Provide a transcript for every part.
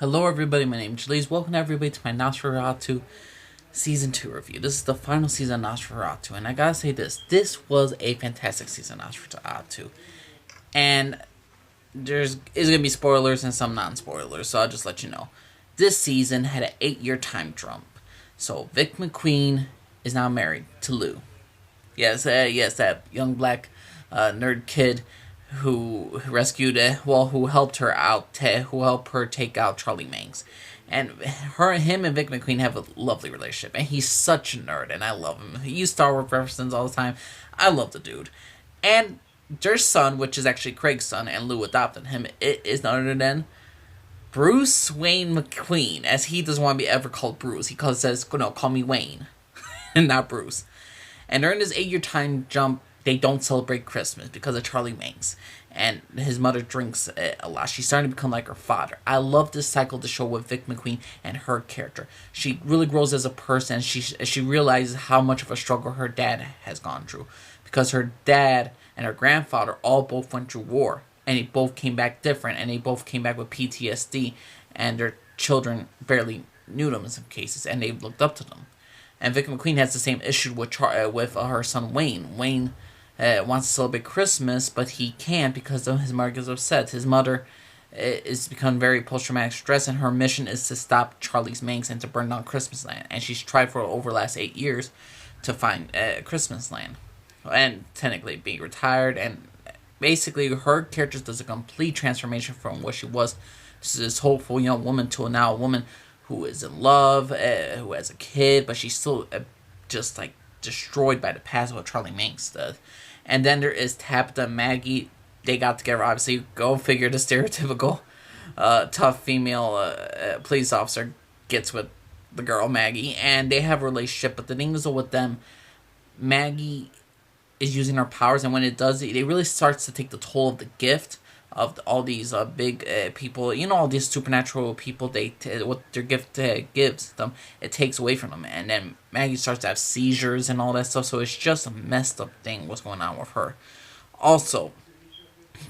Hello everybody, my name is Jalise. Welcome everybody to my NOS4A2 Season 2 review. This is the final season of NOS4A2, and I gotta say this was a fantastic season of NOS4A2. And is gonna be spoilers and some non-spoilers, so I'll just let you know. This season had an 8-year time jump. So Vic McQueen is now married to Lou. Yes, that young black nerd kid who rescued, who helped her out, who helped her take out Charlie Manx. And him and Vic McQueen have a lovely relationship, and he's such a nerd, and I love him. He used Star Wars references all the time. I love the dude. And their son, which is actually Craig's son, and Lou adopted him, it is none other than Bruce Wayne McQueen, as he doesn't want to be ever called Bruce. He says, no, call me Wayne, and not Bruce. And during this 8-year time jump, they don't celebrate Christmas because of Charlie Manx. And his mother drinks a lot. She's starting to become like her father. I love this cycle to show with Vic McQueen and her character. She really grows as a person. She realizes how much of a struggle her dad has gone through. Because her dad and her grandfather both went through war. And they both came back different. And they both came back with PTSD. And their children barely knew them in some cases. And they looked up to them. And Vic McQueen has the same issue with her son Wayne. Wayne wants to celebrate Christmas, but he can't because his mother gets upset. His mother is becoming very post-traumatic stress, and her mission is to stop Charlie's Manx and to burn down Christmas Land. And she's tried for over the last 8 years to find Christmas Land. And technically being retired, and basically her character does a complete transformation from what she was, this hopeful young woman, to now a woman who is in love, who has a kid, but she's still just like destroyed by the past of what Charlie Manx does. And then there is Tabitha and Maggie. They got together, obviously. Go figure, the stereotypical tough female police officer gets with the girl Maggie, and they have a relationship. But the thing is with them, Maggie is using her powers, and when it does, it really starts to take the toll of the gift of all these big people, all these supernatural people. What their gift gives them, it takes away from them, and then Maggie starts to have seizures and all that stuff. So it's just a messed up thing what's going on with her. Also,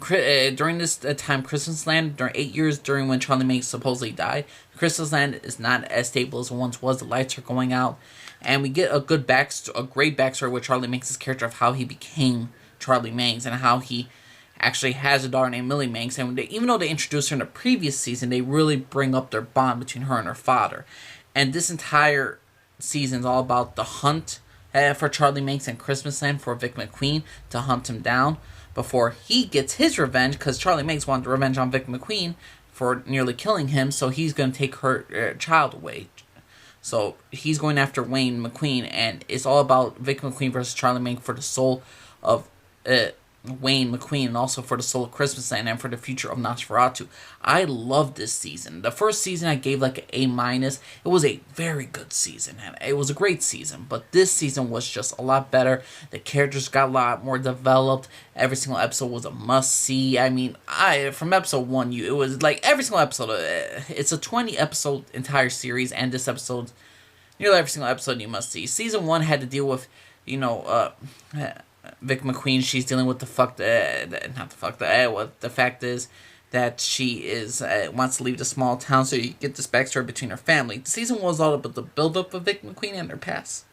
during this time, Christmas Land, during 8 years during when Charlie Manx supposedly died, Christmas Land is not as stable as it once was. The lights are going out, and we get a great backstory with Charlie Manx's character of how he became Charlie Manx and how he actually has a daughter named Millie Manx, and even though they introduced her in the previous season, they really bring up their bond between her and her father. And this entire season is all about the hunt for Charlie Manx and Christmas Land for Vic McQueen to hunt him down before he gets his revenge, because Charlie Manx wanted revenge on Vic McQueen for nearly killing him, so he's going to take her child away. So he's going after Wayne McQueen, and it's all about Vic McQueen versus Charlie Manx for the soul of Wayne McQueen, and also for the soul of Christmas Land and for the future of NOS4A2. I love this season. The first season I gave like an A-. It was a very good season, and it was a great season, but this season was just a lot better. The characters got a lot more developed. Every single episode was a must-see. I mean, from episode 1, it was like every single episode, it's a 20-episode entire series, and this episode, nearly every single episode you must see. Season 1 had to deal with, Vic McQueen. She's dealing with the fact is that she wants to leave the small town, so you get this backstory between her family. Season 1 was all about the build-up of Vic McQueen and her past.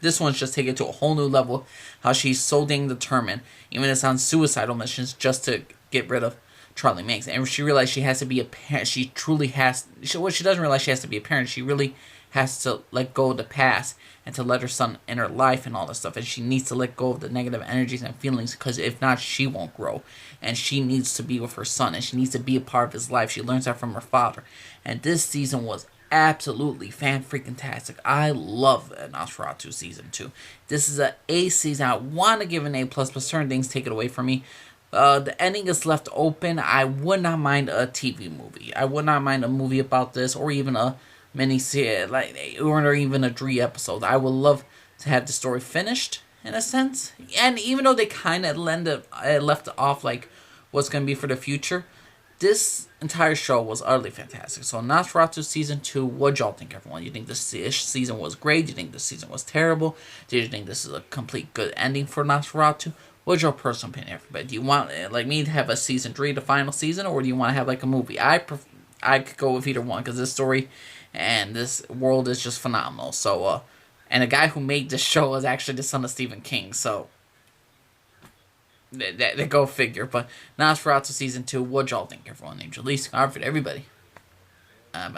This one's just taken to a whole new level, how she's so dang determined, even it's on suicidal missions, just to get rid of Charlie Manx. And she realized she has to be a parent. She truly has. She doesn't realize she has to be a parent. She really has to let go of the past and to let her son in her life and all this stuff. And she needs to let go of the negative energies and feelings, because if not, she won't grow. And she needs to be with her son, and she needs to be a part of his life. She learns that from her father. And this season was absolutely fan-freaking-tastic. I love NOS4A2 Season 2. This is an A season. I want to give an A+, but certain things take it away from me. The ending is left open. I would not mind a TV movie. I would not mind a movie about this, or even a mini-series, or even a 3 episodes. I would love to have the story finished, in a sense. And even though they kind of left off like what's going to be for the future, this entire show was utterly fantastic. So NOS4A2 Season 2, what y'all think, everyone? You think this season was great? Do you think this season was terrible? Do you think this is a complete good ending for NOS4A2? What's your personal opinion, everybody? Do you want, like me, to have a Season 3, the final season, or do you want to have like a movie? I could go with either one because this story and this world is just phenomenal. So, and the guy who made this show is actually the son of Stephen King. So, they go figure. But Nosferatu season 2, what y'all think, everyone? Named Jaleesa, Harvard, everybody. Bye.